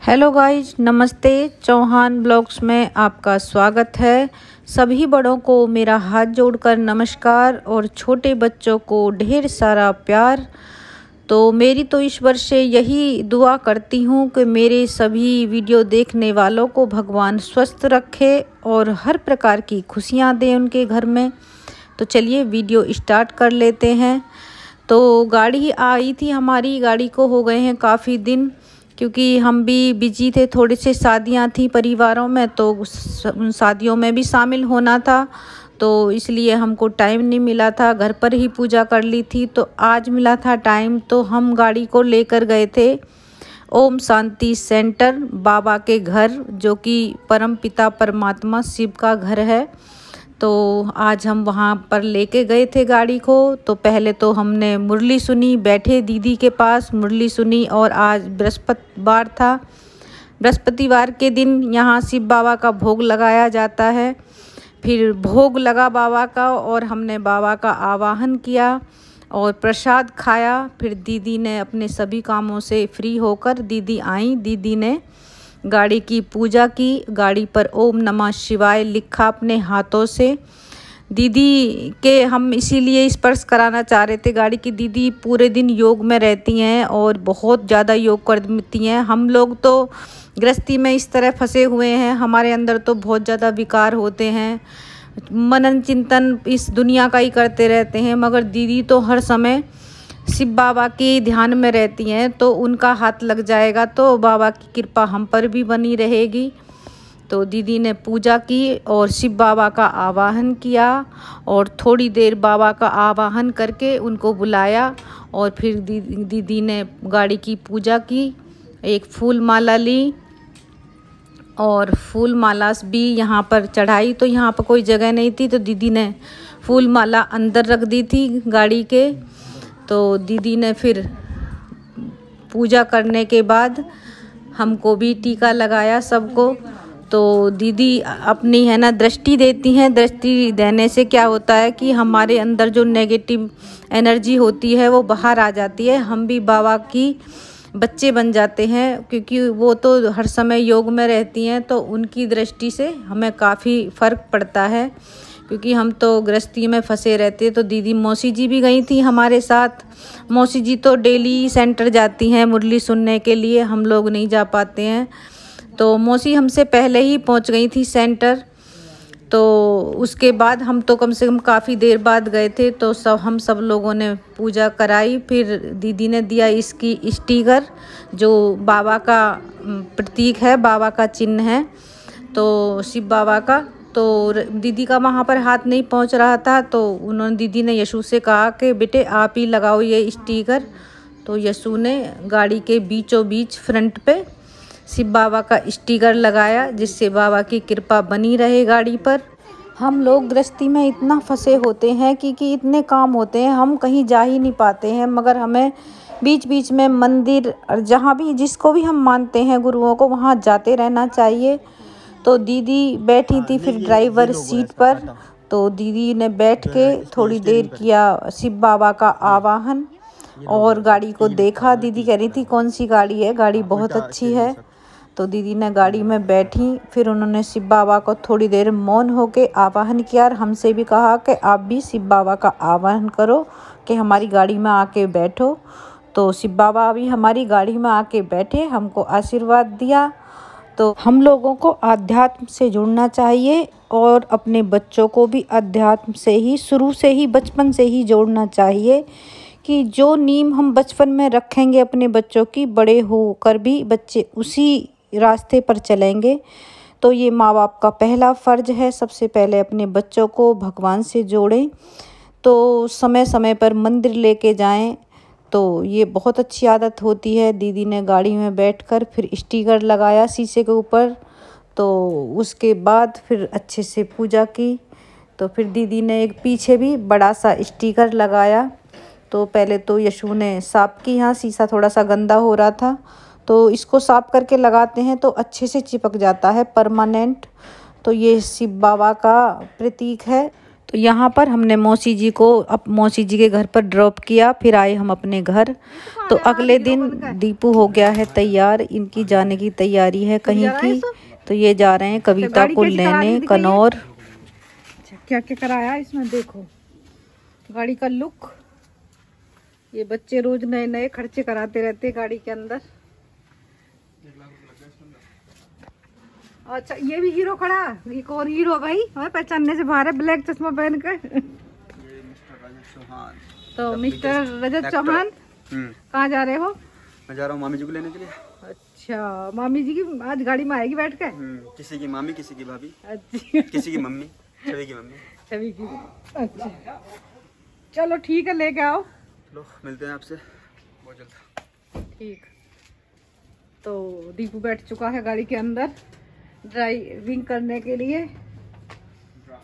Hello guys, नमस्ते। Chauhan blogs में आपका स्वागत है। सभी बड़ों को मेरा हाथ जोड़कर नमस्कार और छोटे बच्चों को ढेर सारा प्यार। तो मेरी तो ईश्वर से यही दुआ करती हूँ कि मेरे सभी वीडियो देखने वालों को भगवान स्वस्थ रखे और हर प्रकार की खुशियाँ दे उनके घर में। तो चलिए वीडियो स्टार्ट कर लेते हैं। तो गाड़ी आई थी, हमारी गाड़ी को हो गए हैं काफ़ी दिन, क्योंकि हम भी बिजी थे, थोड़े से शादियां थी परिवारों में, तो उन शादियों में भी शामिल होना था, तो इसलिए हमको टाइम नहीं मिला था। घर पर ही पूजा कर ली थी, तो आज मिला था टाइम, तो हम गाड़ी को लेकर गए थे ओम शांति सेंटर, बाबा के घर, जो कि परम पिता परमात्मा शिव का घर है। तो आज हम वहाँ पर लेके गए थे गाड़ी को। तो पहले तो हमने मुरली सुनी, बैठे दीदी के पास मुरली सुनी। और आज बृहस्पतिवार था, बृहस्पतिवार के दिन यहाँ शिव बाबा का भोग लगाया जाता है। फिर भोग लगा बाबा का और हमने बाबा का आवाहन किया और प्रसाद खाया। फिर दीदी ने अपने सभी कामों से फ्री होकर दीदी आई, दीदी ने गाड़ी की पूजा की। गाड़ी पर ओम नमः शिवाय लिखा अपने हाथों से। दीदी के हम इसीलिए स्पर्श कराना चाह रहे थे गाड़ी की। दीदी पूरे दिन योग में रहती हैं और बहुत ज़्यादा योग करती हैं। हम लोग तो गृहस्थी में इस तरह फंसे हुए हैं, हमारे अंदर तो बहुत ज़्यादा विकार होते हैं, मनन चिंतन इस दुनिया का ही करते रहते हैं, मगर दीदी तो हर समय शिव बाबा की ध्यान में रहती हैं। तो उनका हाथ लग जाएगा तो बाबा की कृपा हम पर भी बनी रहेगी। तो दीदी ने पूजा की और शिव बाबा का आवाहन किया और थोड़ी देर बाबा का आवाहन करके उनको बुलाया। और फिर दीदी ने गाड़ी की पूजा की, एक फूल माला ली और फूल माला भी यहाँ पर चढ़ाई। तो यहाँ पर कोई जगह नहीं थी, तो दीदी ने फूल माला अंदर रख दी थी गाड़ी के। तो दीदी ने फिर पूजा करने के बाद हमको भी टीका लगाया सबको। तो दीदी अपनी है ना दृष्टि देती हैं। दृष्टि देने से क्या होता है कि हमारे अंदर जो नेगेटिव एनर्जी होती है वो बाहर आ जाती है। हम भी बाबा की बच्चे बन जाते हैं, क्योंकि वो तो हर समय योग में रहती हैं। तो उनकी दृष्टि से हमें काफ़ी फ़र्क पड़ता है, क्योंकि हम तो गृहस्थी में फंसे रहते हैं। तो दीदी मौसी जी भी गई थी हमारे साथ। मौसी जी तो डेली सेंटर जाती हैं मुरली सुनने के लिए, हम लोग नहीं जा पाते हैं। तो मौसी हमसे पहले ही पहुंच गई थी सेंटर। तो उसके बाद हम तो कम से कम काफ़ी देर बाद गए थे। तो हम सब लोगों ने पूजा कराई। फिर दीदी ने दिया इसकी स्टिकर, जो बाबा का प्रतीक है, बाबा का चिन्ह है, तो शिव बाबा का। तो दीदी का वहाँ पर हाथ नहीं पहुँच रहा था, तो दीदी ने यशु से कहा कि बेटे आप ही लगाओ ये स्टिकर। तो यशु ने गाड़ी के बीचों बीच फ्रंट पे शिव बाबा का स्टिकर लगाया, जिससे बाबा की कृपा बनी रहे गाड़ी पर। हम लोग गृहस्थी में इतना फंसे होते हैं कि इतने काम होते हैं, हम कहीं जा ही नहीं पाते हैं, मगर हमें बीच बीच में मंदिर और जहाँ भी जिसको भी हम मानते हैं गुरुओं को, वहाँ जाते रहना चाहिए। तो दीदी बैठी थी फिर ड्राइवर सीट पर। तो दीदी ने बैठ के थोड़ी देर किया शिव बाबा का आवाहन और गाड़ी को देखा। दीदी कह रही थी कौन सी गाड़ी है, गाड़ी बहुत अच्छी है। तो दीदी ने गाड़ी में बैठी, फिर उन्होंने शिव बाबा को थोड़ी देर मौन होके आवाहन किया और हमसे भी कहा कि आप भी शिव बाबा का आवाहन करो कि हमारी गाड़ी में आके बैठो। तो शिव बाबा भी हमारी गाड़ी में आके बैठे, हमको आशीर्वाद दिया। तो हम लोगों को आध्यात्म से जुड़ना चाहिए और अपने बच्चों को भी अध्यात्म से ही शुरू से ही बचपन से ही जोड़ना चाहिए, कि जो नींव हम बचपन में रखेंगे अपने बच्चों की, बड़े होकर भी बच्चे उसी रास्ते पर चलेंगे। तो ये माँ बाप का पहला फ़र्ज़ है, सबसे पहले अपने बच्चों को भगवान से जोड़ें। तो समय समय पर मंदिर लेके जाएं, तो ये बहुत अच्छी आदत होती है। दीदी ने गाड़ी में बैठकर फिर स्टिकर लगाया शीशे के ऊपर। तो उसके बाद फिर अच्छे से पूजा की। तो फिर दीदी ने एक पीछे भी बड़ा सा स्टिकर लगाया। तो पहले तो यशु ने साफ़ की, यहाँ शीशा थोड़ा सा गंदा हो रहा था, तो इसको साफ़ करके लगाते हैं तो अच्छे से चिपक जाता है परमानेंट। तो ये शिव बाबा का प्रतीक है। तो यहाँ पर हमने मौसी जी को मौसी जी के घर पर ड्रॉप किया, फिर आए हम अपने घर। तो अगले दिन दीपू हो गया है तैयार, इनकी जाने की तैयारी है कहीं की। तो ये जा रहे हैं कविता को लेने कनौर। क्या क्या कराया इसमें देखो, गाड़ी का लुक। ये बच्चे रोज नए नए खर्चे कराते रहते गाड़ी के अंदर। अच्छा ये भी हीरो खड़ा, ये कौन हीरो भाई, हमें पहचानने से बाहर है, ब्लैक चश्मा पहन कर। तो मिस्टर रजत चौहान कहाँ जा रहे हो? मैं जा रहा हूँ मामी जी को लेने के लिए। अच्छा मामी जी की आज गाड़ी में आएगी बैठ के? किसी की मामी, किसी की भाभी, अच्छा किसी की मम्मी, छवि की मम्मी, छवि की। अच्छा चलो ठीक है, लेके आओ। चलो मिलते हैं आपसे बहुत जल्द। ठीक। तो दीपू बैठ चुका है गाड़ी के अंदर ड्राइविंग करने के लिए,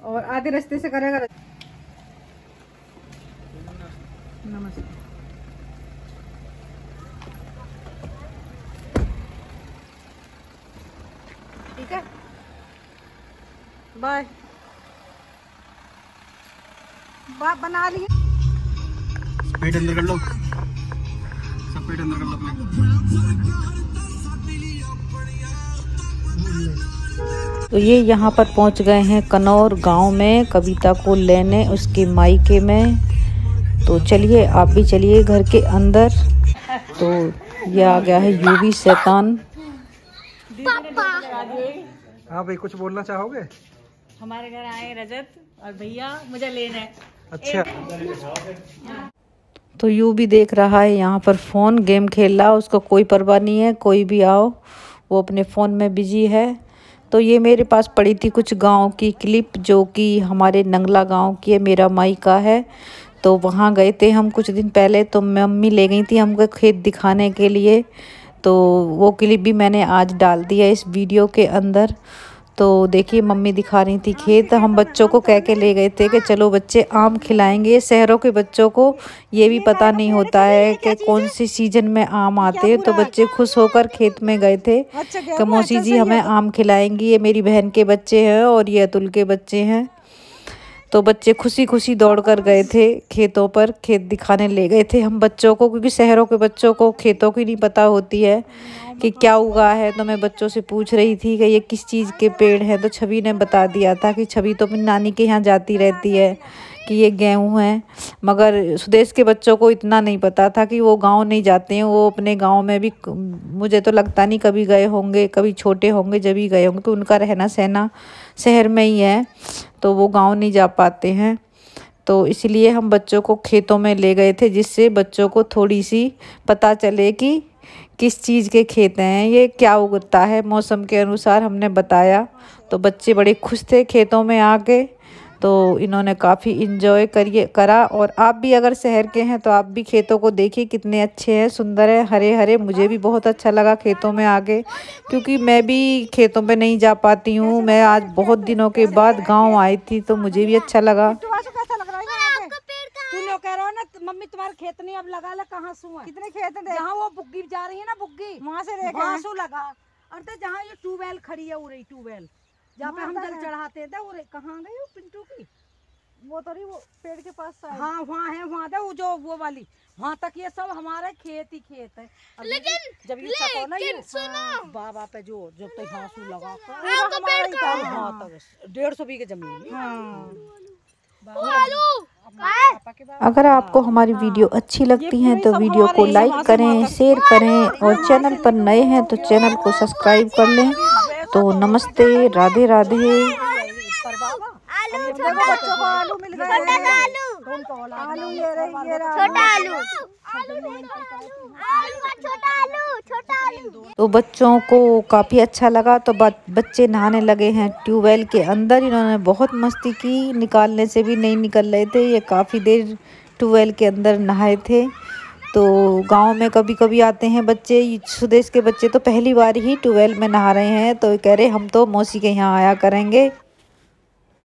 और आधे रास्ते से करेगा। नमस्ते। ठीक है, बाय बाय। बना लिए, स्पीड अंदर कर लो, सब स्पीड अंदर कर लो अपने। तो ये यहाँ पर पहुँच गए हैं कनौर गांव में कविता को लेने उसके मायके में। तो चलिए आप भी चलिए घर के अंदर। तो ये आ गया है यूवी शैतान। हाँ भाई कुछ बोलना चाहोगे? हमारे घर आए रजत और भैया, मुझे लेना है। अच्छा। तो यू भी देख रहा है यहाँ पर फ़ोन, गेम खेल रहा, उसको कोई परवाह नहीं है, कोई भी आओ वो अपने फ़ोन में बिजी है। तो ये मेरे पास पड़ी थी कुछ गांव की क्लिप, जो कि हमारे नंगला गांव की है, मेरा मायका है। तो वहाँ गए थे हम कुछ दिन पहले, तो मम्मी ले गई थी हमको खेत दिखाने के लिए। तो वो क्लिप भी मैंने आज डाल दिया इस वीडियो के अंदर। तो देखिए मम्मी दिखा रही थी खेत, हम बच्चों को कह के ले गए थे कि चलो बच्चे आम खिलाएंगे। शहरों के बच्चों को ये भी पता नहीं होता है कि कौन सी सीजन में आम आते हैं। तो बच्चे खुश होकर खेत में गए थे कि मौसी जी हमें आम खिलाएंगी। ये मेरी बहन के बच्चे हैं और ये अतुल के बच्चे हैं। तो बच्चे खुशी खुशी दौड़ कर गए थे खेतों पर, खेत दिखाने ले गए थे हम बच्चों को, क्योंकि शहरों के बच्चों को खेतों की नहीं पता होती है कि क्या उगा है। तो मैं बच्चों से पूछ रही थी कि ये किस चीज़ के पेड़ हैं, तो छवि ने बता दिया था कि छवि तो अपनी नानी के यहाँ जाती रहती है कि ये गेहूँ हैं। मगर सुदेश के बच्चों को इतना नहीं पता था कि वो गांव नहीं जाते हैं। वो अपने गांव में भी मुझे तो लगता नहीं कभी गए होंगे, कभी छोटे होंगे जब ही गए होंगे, तो उनका रहना सहना शहर में ही है, तो वो गांव नहीं जा पाते हैं। तो इसलिए हम बच्चों को खेतों में ले गए थे, जिससे बच्चों को थोड़ी सी पता चले कि किस चीज़ के खेत हैं, ये क्या उगता है। मौसम के अनुसार हमने बताया, तो बच्चे बड़े खुश थे खेतों में आके। तो इन्होंने काफ़ी इंजॉय करा। और आप भी अगर शहर के हैं तो आप भी खेतों को देखिए, कितने अच्छे हैं, सुंदर है, हरे हरे। मुझे भी बहुत अच्छा लगा खेतों में आके, क्योंकि मैं भी खेतों में नहीं जा पाती हूँ। मैं आज बहुत दिनों के बाद गांव आई थी, तो मुझे भी अच्छा लगा। कह रहा हो ना मम्मी तुम्हारे खेत नहीं, अब लगा ला कहाँ सु है? कितने खेत हैं? जहाँ वो बुग्गी जा रही है ना, बुग्गी वहाँ से देखा लगा। और तो जहाँ ये ट्यूबवेल खड़ी है, उरे ट्यूबवेल जहाँ पे हम जल चढ़ाते थे, उरे कहाँ गई वो पिंटू की? वो तो नहीं, वो पेड़ के पास। हाँ वहाँ है, वहाँ था वो जो वो वाली, वहाँ तक ये सब हमारे खेत ही खेत है। लेकिन जब ये सको ना, ये बाबा पे जो जब तक घासू लगा 150 बीघे जमीन। अगर आपको हमारी वीडियो अच्छी लगती है तो वीडियो को लाइक करें, शेयर करें, और चैनल पर नए हैं तो चैनल को सब्सक्राइब कर लें। तो नमस्ते, राधे राधे। आलू मिल गए, आलू ये छोटा आलू, तो बच्चों को काफ़ी अच्छा लगा। तो बच्चे नहाने लगे हैं ट्यूबवेल के अंदर। इन्होंने बहुत मस्ती की, निकालने से भी नहीं निकल रहे थे, ये काफ़ी देर ट्यूबवेल के अंदर नहाए थे। तो गांव में कभी कभी आते हैं बच्चे, सुदेश के बच्चे तो पहली बार ही ट्यूबवेल में नहा रहे हैं। तो कह रहे हम तो मौसी के यहाँ आया करेंगे।